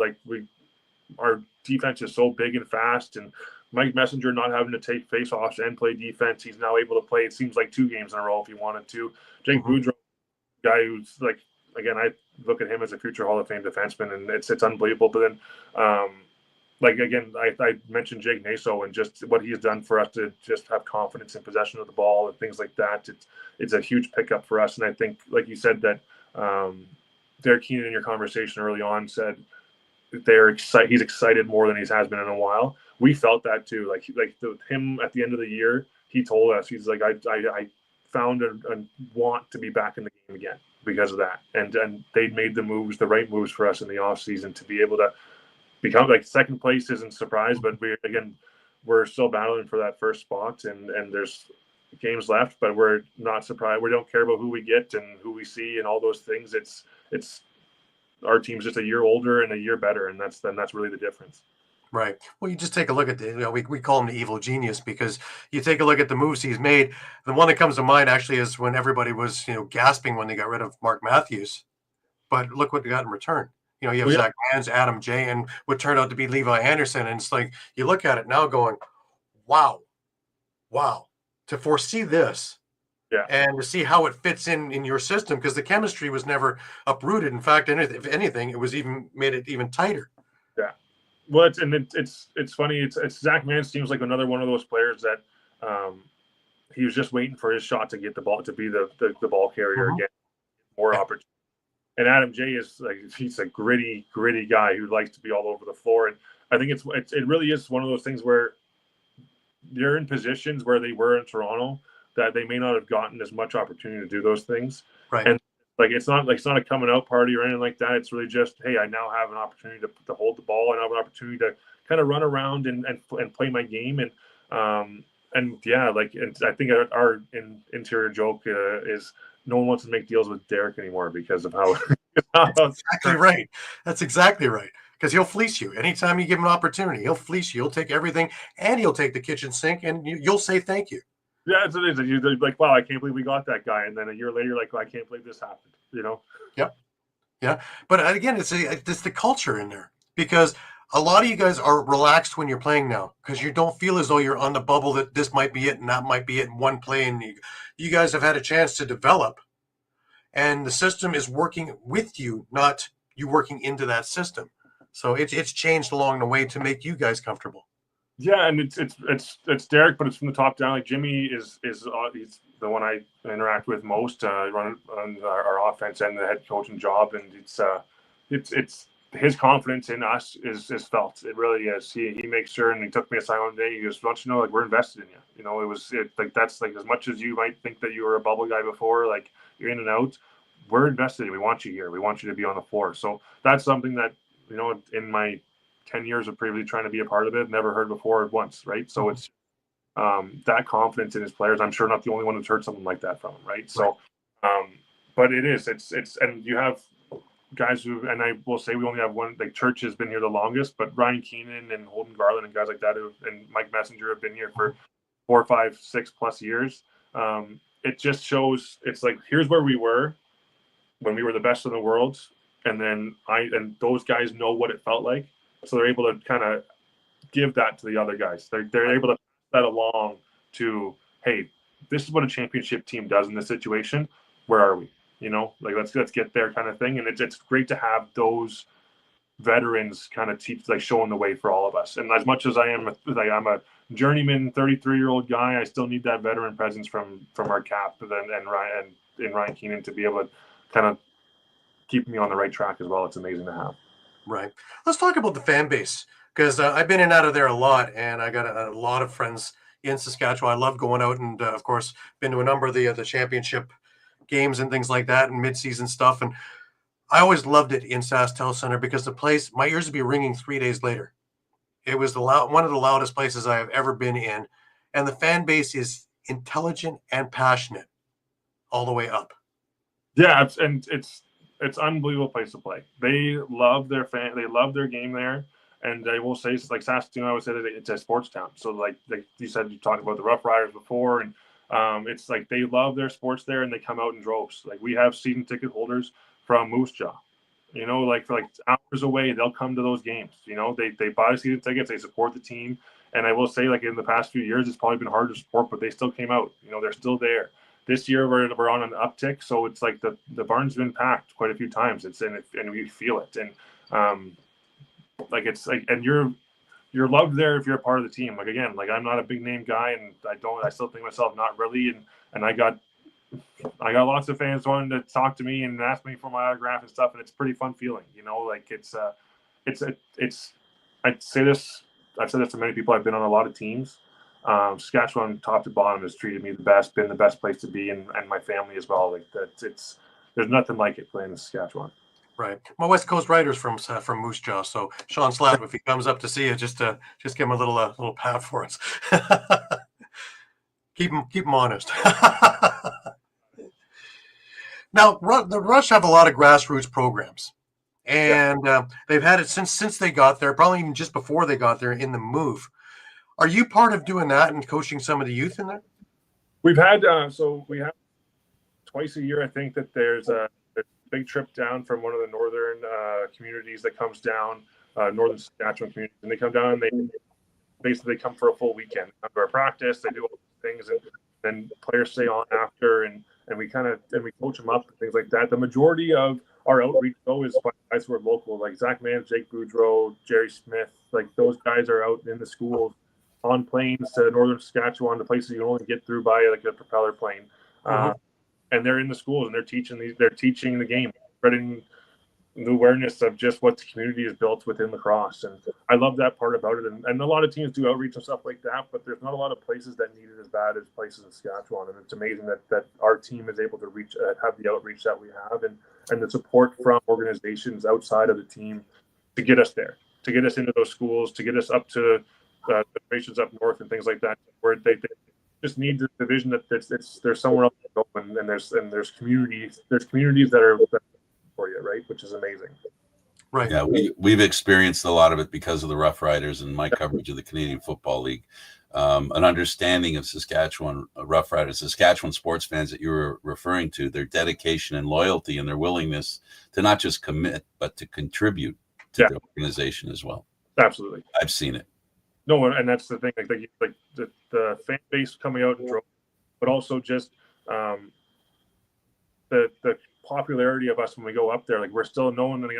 our defense is so big and fast, and Mike Messenger not having to take face-offs and play defense, he's now able to play, it seems like 2 games in a row if he wanted to. Jake Boudreau, guy who's again, I look at him as a future Hall of Fame defenseman, and it's unbelievable. But then, I mentioned Jake Naso and just what he's done for us to just have confidence in possession of the ball and things like that. It's a huge pickup for us, and I think, like you said, that Derek Keenan in your conversation early on said he's excited more than he has been in a while. We felt that too. Him at the end of the year, he told us, he's like, I found a want to be back in the game again because of that. And they made the right moves for us in the off season to be able to become second place isn't a surprise, but we're still battling for that first spot, and there's games left, but we're not surprised. We don't care about who we get and who we see and all those things. It's our team's just a year older and a year better, and that's really the difference. Right. Well, you just take a look at we call him the evil genius, because you take a look at the moves he's made. The one that comes to mind actually is when everybody was gasping when they got rid of Mark Matthews, but look what they got in return. You have Zach Mans, Adam J, and what turned out to be Levi Anderson, and it's like you look at it now going, wow, to foresee this. Yeah. And to see how it fits in your system, because the chemistry was never uprooted. In fact, if anything, it was made it even tighter. Yeah. Well, it's funny. It's Zach Mans seems like another one of those players that he was just waiting for his shot to get the ball, to be the ball carrier again, more opportunity. And Adam J is he's a gritty guy who likes to be all over the floor. And I think it really is one of those things where they're in positions where they were in Toronto that they may not have gotten as much opportunity to do those things. Right. And it's not a coming out party or anything like that. It's really just, hey, I now have an opportunity to hold the ball, and I have an opportunity to kind of run around and play my game. And I think our interior joke is no one wants to make deals with Derek anymore because of how. That's exactly right. because he'll fleece you. Anytime you give him an opportunity, he'll fleece you. He'll take everything, and he'll take the kitchen sink, and you'll say thank you. Yeah, it's you're like, wow, I can't believe we got that guy, and then a year later, you're like, well, I can't believe this happened. Yep. Yeah. But again, it's the culture in there, because a lot of you guys are relaxed when you're playing now, because you don't feel as though you're on the bubble that this might be it and that might be it in one play, and you guys have had a chance to develop, and the system is working with you, not you working into that system. So it's changed along the way to make you guys comfortable. Yeah, and it's Derek, but it's from the top down. Like Jimmy is he's the one I interact with most, run our offense and the head coaching job, and it's his confidence in us is felt. It really is. He makes sure, and he took me aside one day. He goes, "Don't you know, like, we're invested in you. Like that's like, as much as you might think that you were a bubble guy before, like you're in and out. We're invested. We want you here. We want you to be on the floor." So that's something that, in my 10 years of previously trying to be a part of it, never heard before once, right? So it's that confidence in his players. I'm sure not the only one who's heard something like that from him, right? So, but it's and you have guys who, and I will say we only have one, like Church has been here the longest, but Ryan Keenan and Holden Garland and guys like that and Mike Messenger have been here for 4, 5, 6+ years. It just shows, it's like, here's where we were when we were the best in the world. And then those guys know what it felt like. So they're able to kind of give that to the other guys. They're able to pass that along to, hey, this is what a championship team does in this situation. Where are we? Like, let's get there, kind of thing. And it's great to have those veterans kind of teach, like, showing the way for all of us. And as much as I'm a journeyman 33-year-old guy, I still need that veteran presence from our cap and Ryan Keenan to be able to kind of keep me on the right track as well. It's amazing to have. Right. Let's talk about the fan base, because I've been in and out of there a lot, and I got a lot of friends in Saskatchewan. I love going out, and of course, been to a number of the championship games and things like that, and mid-season stuff. And I always loved it in SaskTel Center, because the place, my ears would be ringing 3 days later. It was one of the loudest places I have ever been in, and the fan base is intelligent and passionate all the way up. Yeah, and it's unbelievable place to play. They love their they love their game there. And I will say, like Saskatoon, I always say that it's a sports town. So like you said, you talked about the Rough Riders before, and it's like they love their sports there, and they come out in droves. Like, we have season ticket holders from Moose Jaw, like for hours away, they'll come to those games. They buy season tickets, they support the team. And I will say, like, in the past few years, it's probably been hard to support, but they still came out. They're still there. This year we're on an uptick, so it's like the barn's been packed quite a few times. And we feel it, and like, it's like, and you're loved there if you're a part of the team. Like, again, like, I'm not a big name guy, and I still think myself not really, and I got lots of fans wanting to talk to me and ask me for my autograph and stuff, and it's a pretty fun feeling. Like, I'd say this, I've said this to many people. I've been on a lot of teams. Saskatchewan, top to bottom, has treated me the best, been the best place to be, and my family as well. Like, there's nothing like it playing in Saskatchewan. Right. My West Coast Riders from Moose Jaw. So Sean Slatt, if he comes up to see you, just give him a little pat for us. keep him honest. Now, the Rush have a lot of grassroots programs, and they've had it since they got there, probably even just before they got there in the move. Are you part of doing that and coaching some of the youth in there? We've had we have twice a year. I think that there's a big trip down from one of the northern communities that comes down, northern Saskatchewan community, and they come down and they basically come for a full weekend. They come to our practice, they do all these things, and then players stay on after, and we coach them up and things like that. The majority of our outreach though is by guys who are local, like Zach Mann, Jake Boudreau, Jerry Smith. Like, those guys are out in the schools, on planes to northern Saskatchewan, to places you can only get through by like a propeller plane. And they're in the schools, and they're teaching the game, spreading the awareness of just what the community is built within lacrosse. And I love that part about it. And a lot of teams do outreach and stuff like that, but there's not a lot of places that need it as bad as places in Saskatchewan. And it's amazing that our team is able to have the outreach that we have, and the support from organizations outside of the team to get us there, to get us into those schools, to get us up to the nations up north and things like that, where they just need the vision that there's somewhere else to go, and there's communities that are for you, right? Which is amazing. Right. Yeah, we've experienced a lot of it because of the Rough Riders and my coverage of the Canadian Football League. An understanding of Saskatchewan Rough Riders, Saskatchewan sports fans that you were referring to, their dedication and loyalty and their willingness to not just commit, but to contribute to the organization as well. Absolutely. I've seen it. No, and that's the thing, like the fan base coming out in droves, but also just the popularity of us when we go up there. Like, we're still known, and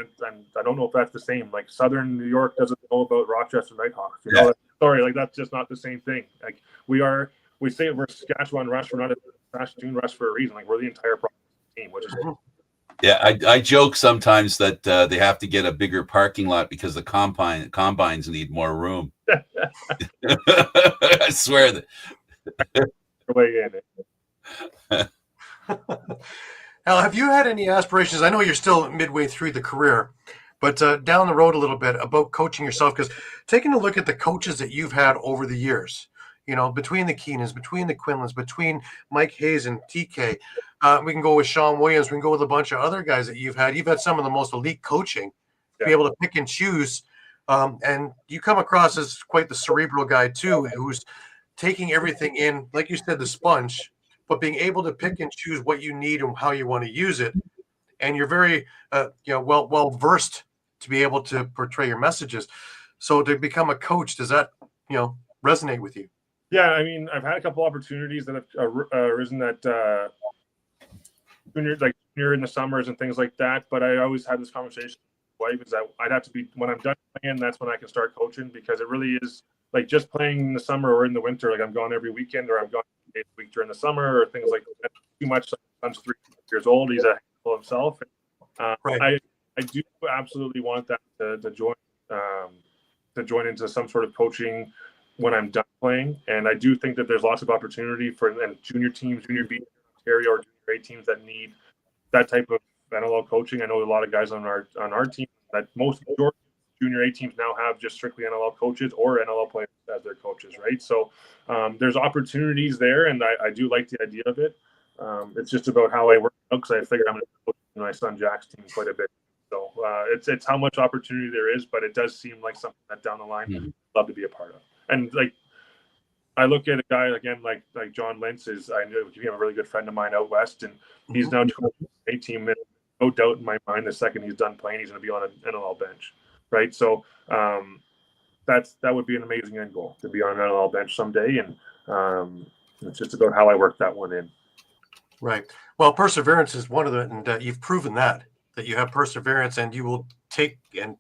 I don't know if that's the same. Like, Southern New York doesn't know about Rochester Nighthawks. You know, sorry, like, that's just not the same thing. Like, we say we're Saskatchewan Rush. We're not a Saskatchewan Rush for a reason. Like, we're the entire team, which is. Yeah, I joke sometimes that they have to get a bigger parking lot because the combines need more room. I swear that. Way in. Al, have you had any aspirations? I know you're still midway through the career, but down the road a little bit about coaching yourself, because taking a look at the coaches that you've had over the years, you know, between the Keenans, between the Quinlans, between Mike Hayes and TK, we can go with Sean Williams. We can go with a bunch of other guys that you've had. You've had some of the most elite coaching to be able to pick and choose. And you come across as quite the cerebral guy too, who's taking everything in, like you said, the sponge, but being able to pick and choose what you need and how you want to use it. And you're very, well versed to be able to portray your messages. So to become a coach, does that, resonate with you? Yeah, I mean, I've had a couple opportunities that have arisen that junior in the summers and things like that. But I always had this conversation with my wife, is that I'd have to be, when I'm done playing, that's when I can start coaching, because it really is like just playing in the summer or in the winter. Like, I'm gone every weekend, or I'm gone a week during the summer, or things like that. Too much. I'm 3 years old. He's a handful himself. Right. I do absolutely want that to join into some sort of coaching when I'm done playing. And I do think that there's lots of opportunity for junior teams, junior B, Ontario, or junior A teams that need that type of NLL coaching. I know a lot of guys on our team that most junior A teams now have just strictly NLL coaches or NLL players as their coaches, right? So there's opportunities there, and I do like the idea of it. It's just about how I work out, because I figure I'm going to coach my son Jack's team quite a bit. So it's how much opportunity there is, but it does seem like something that down the line I'd love to be a part of. And like, I look at a guy again like John Lentz is. I know he's a really good friend of mine out west, and he's now coaching a team. And no doubt in my mind, the second he's done playing, he's going to be on an NLL bench, right? So that would be an amazing end goal, to be on an NLL bench someday, and it's just about how I work that one in. Right. Well, perseverance is one of them, and you've proven that you have perseverance, and you will take and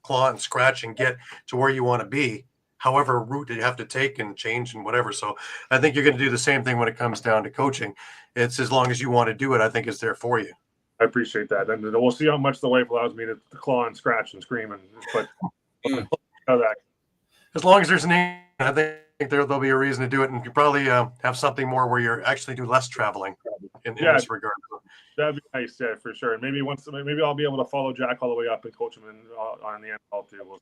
claw and scratch and get to where you want to be, however route you have to take and change and whatever. So I think you're going to do the same thing when it comes down to coaching. It's as long as you want to do it, I think it's there for you. I appreciate that, and we'll see how much the wife allows me to claw and scratch and scream, but as long as there's an name, I think there'll be a reason to do it, and you probably have something more where you're actually do less traveling in this regard. That'd be nice, yeah, for sure. And maybe I'll be able to follow Jack all the way up and coach him on the NLL too.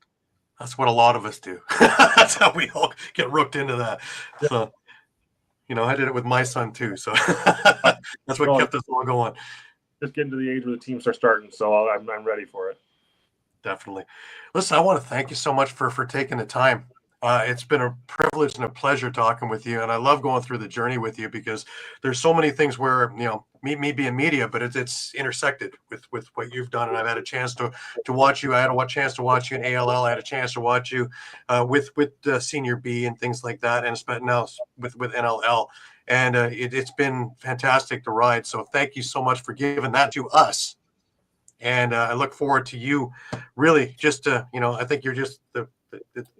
That's what a lot of us do. That's how we all get rooked into that. Yeah. So, I did it with my son too. So that's what kept us all going. Just getting to the age where the teams are starting, so I'm ready for it. Definitely. Listen, I want to thank you so much for taking the time. It's been a privilege and a pleasure talking with you, and I love going through the journey with you, because there's so many things where me being media, but it's intersected with what you've done, and I've had a chance to watch you. I had a chance to watch you in ALL. I had a chance to watch you with Senior B and things like that, and now with NLL, and it's been fantastic to ride. So thank you so much for giving that to us. And I look forward to you really just, I think you're just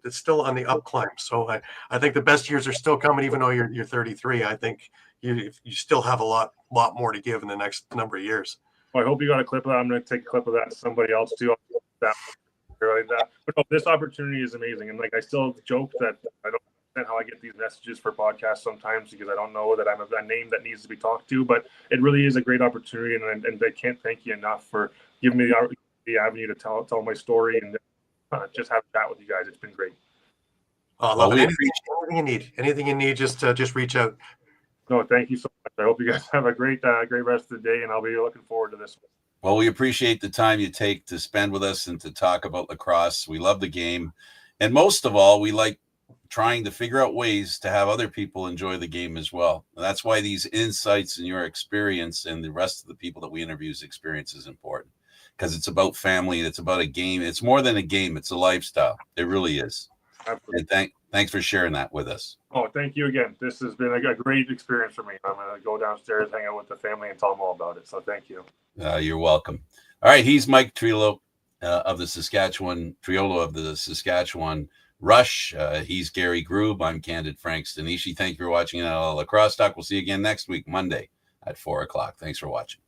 it's still on the up climb. So I think the best years are still coming, even though you're 33. I think you still have a lot more to give in the next number of years. Well, I hope you got a clip of that. I'm going to take a clip of that to somebody else too. But no, this opportunity is amazing. And like, I still joke that I don't understand how I get these messages for podcasts sometimes, because I don't know that I'm a name that needs to be talked to, but it really is a great opportunity. And I can't thank you enough for giving me the avenue to tell my story and just have a chat with you guys. It's been great. Well, anything you need, just reach out. No, thank you so much. I hope you guys have a great rest of the day, and I'll be looking forward to this one. Well, we appreciate the time you take to spend with us and to talk about lacrosse. We love the game. And most of all, we like trying to figure out ways to have other people enjoy the game as well. And that's why these insights and your experience and the rest of the people that we interview's experience is important, because it's about family. It's about a game. It's more than a game. It's a lifestyle. It really is. Absolutely. And thanks for sharing that with us. Oh, thank you again. This has been a great experience for me. I'm going to go downstairs, hang out with the family, and tell them all about it. So thank you. You're welcome. All right. He's Mike Triolo of the Saskatchewan Rush. He's Gary Groob. I'm Candid Frank Stanisci. Thank you for watching NLL Lacrosse Talk. We'll see you again next week, Monday at 4:00. Thanks for watching.